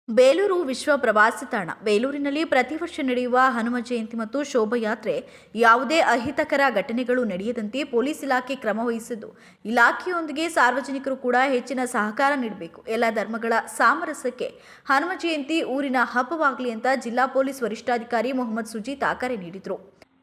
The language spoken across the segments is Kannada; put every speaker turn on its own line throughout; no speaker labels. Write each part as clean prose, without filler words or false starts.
ಬೇಲೂರು ವಿಶ್ವ ಪ್ರವಾಸಿ ತಾಣ. ಬೇಲೂರಿನಲ್ಲಿ ಪ್ರತಿ ವರ್ಷ ನಡೆಯುವ ಹನುಮ ಜಯಂತಿ ಮತ್ತು ಶೋಭಾಯಾತ್ರೆ ಯಾವುದೇ ಅಹಿತಕರ ಘಟನೆಗಳು ನಡೆಯದಂತೆ ಪೊಲೀಸ್ ಇಲಾಖೆ ಕ್ರಮ ವಹಿಸಿದ್ದು, ಇಲಾಖೆಯೊಂದಿಗೆ ಸಾರ್ವಜನಿಕರು ಕೂಡ ಹೆಚ್ಚಿನ ಸಹಕಾರ ನೀಡಬೇಕು. ಎಲ್ಲ ಧರ್ಮಗಳ ಸಾಮರಸ್ಯಕ್ಕೆ ಹನುಮ ಜಯಂತಿ ಊರಿನ ಹಬ್ಬವಾಗಲಿ ಅಂತ ಜಿಲ್ಲಾ ಪೊಲೀಸ್ ವರಿಷ್ಠಾಧಿಕಾರಿ ಮೊಹಮ್ಮದ್ ಸುಜೀತಾ ಕರೆ ನೀಡಿದರು.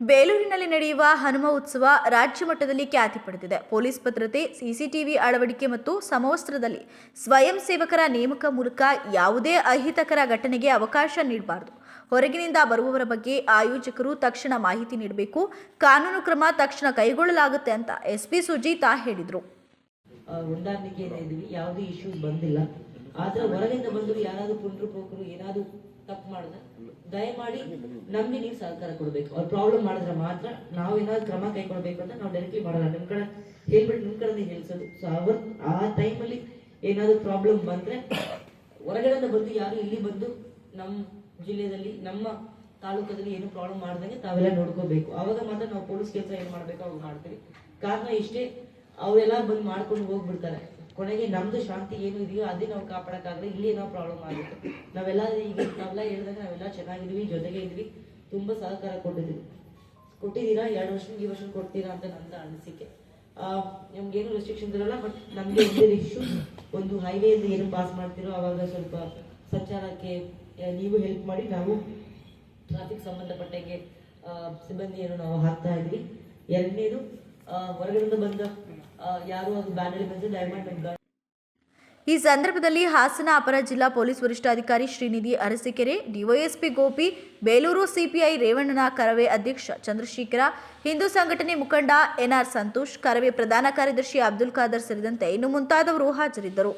ಬೇಲೂರಿನಲ್ಲಿ ನಡೆಯುವ ಹನುಮ ಉತ್ಸವ ರಾಜ್ಯ ಮಟ್ಟದಲ್ಲಿ ಖ್ಯಾತಿ ಪಡೆದಿದೆ. ಪೊಲೀಸ್ ಭದ್ರತೆ, ಸಿಸಿಟಿವಿ ಅಳವಡಿಕೆ ಮತ್ತು ಸಮವಸ್ತ್ರದಲ್ಲಿ ಸ್ವಯಂ ಸೇವಕರ ನೇಮಕ ಮೂಲಕ ಯಾವುದೇ ಅಹಿತಕರ ಘಟನೆಗೆ ಅವಕಾಶ ನೀಡಬಾರದು. ಹೊರಗಿನಿಂದ ಬರುವವರ ಬಗ್ಗೆ ಆಯೋಜಕರು ತಕ್ಷಣ ಮಾಹಿತಿ ನೀಡಬೇಕು. ಕಾನೂನು ಕ್ರಮ ತಕ್ಷಣ ಕೈಗೊಳ್ಳಲಾಗುತ್ತೆ ಅಂತ ಎಸ್ಪಿ ಸುಜೀತಾ ಹೇಳಿದರು.
ಯಾವುದೇ ಇಶ್ಯೂಸ್ ಬಂದಿಲ್ಲ. ಆದ್ರೆ ಹೊರಗಿಂದ ಬಂದರು ಯಾರಾದ್ರೂ ಪುನರುಪೋಕರು ಏನಾದ್ರು ತಪ್ಪು ಮಾಡಿದ್ರೆ ದಯಮಾಡಿ ನಮ್ಗೆ ನೀವು ಸಹಕಾರ ಕೊಡ್ಬೇಕು. ಅವ್ರು ಪ್ರಾಬ್ಲಮ್ ಮಾಡಿದ್ರೆ ಮಾತ್ರ ನಾವು ಏನಾದ್ರು ಕ್ರಮ ಕೈಗೊಳ್ಬೇಕು ಅಂತ ನಾವು ಡೈರೆಕ್ಟ್ಲಿ ಮಾಡಲ್ಲ. ನಿಮ್ ಕಡೆ ಹೇಳ್ಬಿಟ್ಟು ನಿಮ್ ಕಡೆ ಹೇಳ್ಸೋದು. ಸೊ ಆ ಟೈಮಲ್ಲಿ ಏನಾದ್ರು ಪ್ರಾಬ್ಲಮ್ ಬಂದ್ರೆ ಹೊರಗಡೆ ಬಂದು ಯಾರು ಇಲ್ಲಿ ಬಂದು ನಮ್ಮ ಜಿಲ್ಲೆಯಲ್ಲಿ ನಮ್ಮ ತಾಲೂಕದಲ್ಲಿ ಏನು ಪ್ರಾಬ್ಲಮ್ ಮಾಡ್ದಂಗೆ ತಾವೆಲ್ಲ ನೋಡ್ಕೋಬೇಕು. ಅವಾಗ ಮಾತ್ರ ನಾವು ಪೊಲೀಸ್ ಕೆಲಸ ಏನ್ ಮಾಡ್ಬೇಕು ಅವಾಗ ಮಾಡ್ತೀವಿ. ಕಾರಣ ಇಷ್ಟೇ, ಅವರೆಲ್ಲ ಬಂದು ಮಾಡ್ಕೊಂಡು ಹೋಗ್ಬಿಡ್ತಾರೆ. ಕೊನೆಗೆ ನಮ್ದು ಶಾಂತಿ ಏನು ಇದೆಯೋ ಅದೇ ನಾವು ಕಾಪಾಡಕ್ಕಾಗಲ್ಲ. ಇಲ್ಲಿ ಏನೋ ಪ್ರಾಬ್ಲಮ್ ಆಗುತ್ತೆ. ನಾವೆಲ್ಲ ನಾವೆಲ್ಲ ಹೇಳಿದಾಗ ನಾವೆಲ್ಲ ಚೆನ್ನಾಗಿದ್ವಿ, ಜೊತೆಗೆ ಇದ್ವಿ, ತುಂಬಾ ಸಹಕಾರ ಕೊಟ್ಟಿದ್ದೀರಾ. 2 ವರ್ಷ ಈ ವರ್ಷ ಕೊಡ್ತೀರಾ ಅಂತ ನನ್ನ ಅನಿಸಿಕೆ. ನಮ್ಗೇನು ರೆಸ್ಟ್ರಿಕ್ಷನ್ಸ್ ಇರಲ್ಲ. ಬಟ್ ನಮ್ಗೆ ಇಶ್ಯೂ ಒಂದು ಹೈವೇ ಏನು ಪಾಸ್ ಮಾಡ್ತಿರೋ ಅವಾಗ ಸ್ವಲ್ಪ ಸಂಚಾರಕ್ಕೆ ನೀವು ಹೆಲ್ಪ್ ಮಾಡಿ. ನಾವು ಟ್ರಾಫಿಕ್ ಸಂಬಂಧಪಟ್ಟಂಗೆ ಸಿಬ್ಬಂದಿಯನ್ನು ನಾವು ಹಾಕ್ತಾ ಇದ್ವಿ. ಎರಡನೇದು, ಹೊರಗಡೆ ಬಂದ ಯಾರು ಅದು ಬ್ಯಾನರ್ ಬಂದು ದಯಮಾಡಿ.
ಈ ಸಂದರ್ಭದಲ್ಲಿ ಹಾಸನ ಅಪರ ಜಿಲ್ಲಾ ಪೊಲೀಸ್ ವರಿಷ್ಠಾಧಿಕಾರಿ ಶ್ರೀನಿಧಿ ಅರಸೀಕೆರೆ, ಡಿವೈಎಸ್ಪಿ ಗೋಪಿ, ಬೇಲೂರು ಸಿಪಿಐ ರೇವಣ್ಣನ, ಕರವೇ ಅಧ್ಯಕ್ಷ ಚಂದ್ರಶೇಖರ, ಹಿಂದೂ ಸಂಘಟನೆ ಮುಖಂಡ ಎನ್ಆರ್ ಸಂತೋಷ್, ಕರವೇ ಪ್ರಧಾನ ಕಾರ್ಯದರ್ಶಿ ಅಬ್ದುಲ್ ಖಾದರ್ ಸೇರಿದಂತೆ ಇನ್ನು ಮುಂತಾದವರು ಹಾಜರಿದ್ದರು.